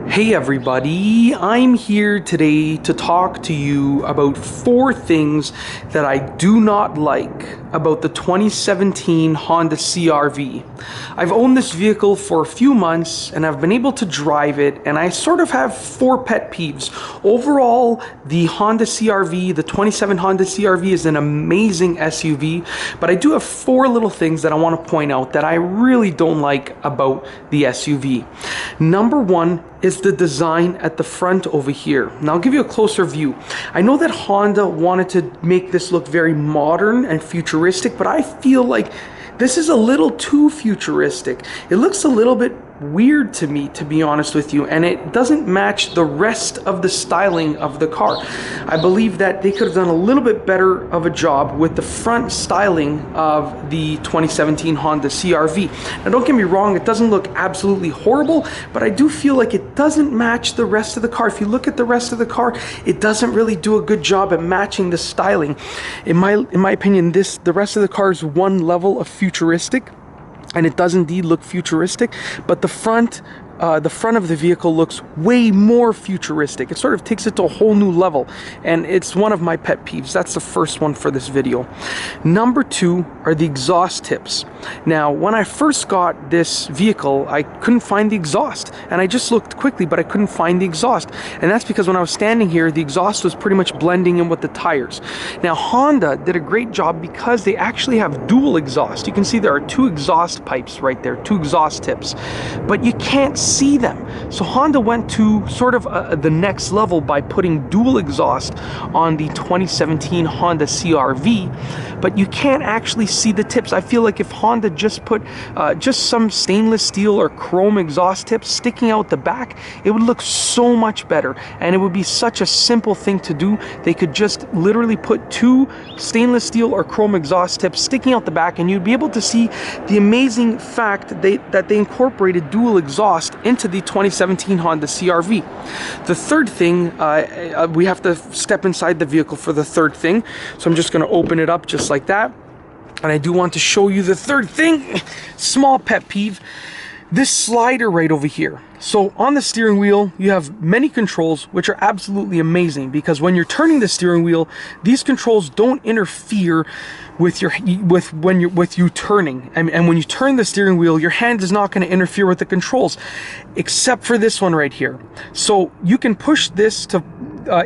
Hey everybody, I'm here today to talk to you about 4 things that I do not like about the 2017 Honda CR-V. I've owned this vehicle for a few months and I've been able to drive it, and I sort of have 4 pet peeves. Overall, the Honda CR-V, the 27 Honda CR-V is an amazing SUV, but I do have 4 little things that I want to point out that I really don't like about the SUV. Number 1 is the design at the front over here. Now I'll give you a closer view. I know that Honda wanted to make this look very modern and futuristic, but I feel like this is a little too futuristic. It looks a little bit weird to me, to be honest with you, and it doesn't match the rest of the styling of the car. I believe that they could have done a little bit better of a job with the front styling of the 2017 Honda CR-V. Now don't get me wrong, it doesn't look absolutely horrible, but I do feel like it doesn't match the rest of the car. If you look at the rest of the car, it doesn't really do a good job at matching the styling. In my opinion, the rest of the car is one level of futuristic, and it does indeed look futuristic, but the front of the vehicle looks way more futuristic. It sort of takes it to a whole new level, and it's one of my pet peeves. That's the first one for this video. Number 2 are the exhaust tips. Now, when I first got this vehicle, I couldn't find the exhaust, and I just looked quickly, but I couldn't find the exhaust, and that's because when I was standing here, the exhaust was pretty much blending in with the tires. Now, Honda did a great job because they actually have dual exhaust. You can see there are 2 exhaust pipes right there, 2 exhaust tips, but you can't see them. So Honda went to sort of the next level by putting dual exhaust on the 2017 Honda CR-V, but you can't actually see the tips. I feel like if Honda just put just some stainless steel or chrome exhaust tips sticking out the back, it would look so much better, and it would be such a simple thing to do. They could just literally put 2 stainless steel or chrome exhaust tips sticking out the back, and you'd be able to see the amazing fact that they incorporated dual exhaust into the 2017 Honda CR-V. The third thing, we have to step inside the vehicle for the third thing, so I'm just going to open it up just like that, and I do want to show you the third thing. Small pet peeve, this slider right over here. So on the steering wheel, you have many controls which are absolutely amazing, because when you're turning the steering wheel, these controls don't interfere with you turning. And when you turn the steering wheel, your hand is not going to interfere with the controls, except for this one right here. So you can push this to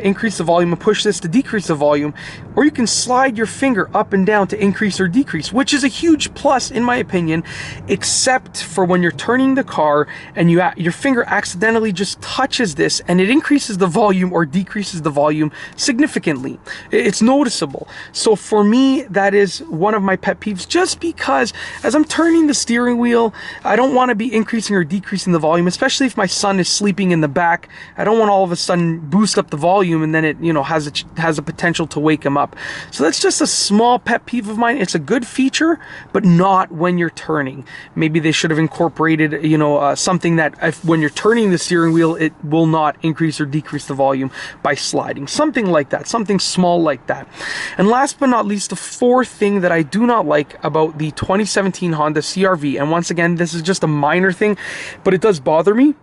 increase the volume and push this to decrease the volume, or you can slide your finger up and down to increase or decrease, which is a huge plus in my opinion, except for when you're turning the car and your finger accidentally just touches this and it increases the volume or decreases the volume significantly. It's noticeable. So for me, that is one of my pet peeves, just because as I'm turning the steering wheel, I don't want to be increasing or decreasing the volume, especially if my son is sleeping in the back. I don't want all of a sudden boost up the volume and then it, you know, has a potential to wake him up. So that's just a small pet peeve of mine. It's a good feature, but not when you're turning. Maybe they should have incorporated, you know, something that when you're turning the steering wheel, it will not increase or decrease the volume by sliding. Something like that, something small like that. And last but not least, the fourth thing that I do not like about the 2017 Honda CR-V, and once again, this is just a minor thing, but it does bother me,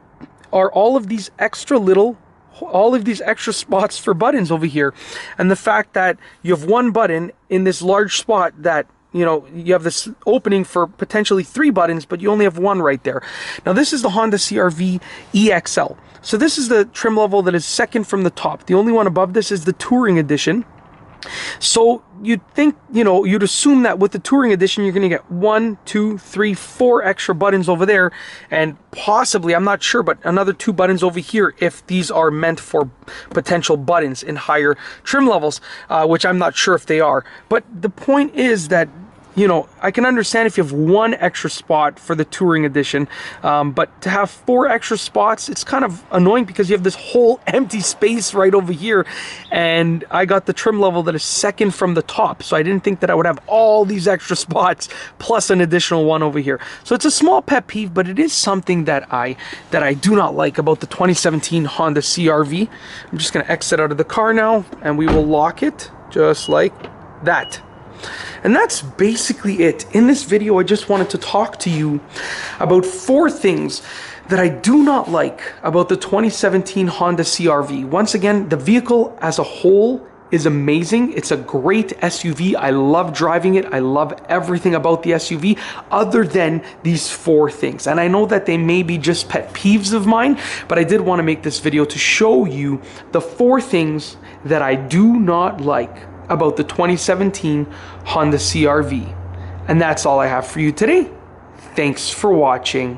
are all of these extra spots for buttons over here, and the fact that you have one button in this large spot that, you know, you have this opening for potentially 3 buttons, but you only have 1 right there. Now this is the Honda CR-V EXL. So this is the trim level that is second from the top. The only one above this is the Touring Edition. So you'd think, you know, you'd assume that with the Touring Edition, you're going to get 1, 2, 3, 4 extra buttons over there, and possibly, I'm not sure, but another 2 buttons over here if these are meant for potential buttons in higher trim levels, which I'm not sure if they are. But the point is that, you know, I can understand if you have 1 extra spot for the Touring Edition, but to have 4 extra spots, it's kind of annoying because you have this whole empty space right over here, and I got the trim level that is second from the top, so I didn't think that I would have all these extra spots plus an additional 1 over here. So it's a small pet peeve, but it is something that I do not like about the 2017 Honda CR-V. I'm just going to exit out of the car now, and we will lock it just like that. And that's basically it. In this video, I just wanted to talk to you about 4 things that I do not like about the 2017 Honda CR-V. Once again, the vehicle as a whole is amazing. It's a great SUV. I love driving it. I love everything about the SUV other than these 4 things. And I know that they may be just pet peeves of mine, but I did want to make this video to show you the 4 things that I do not like about the 2017 Honda CR-V. And that's all I have for you today. Thanks for watching.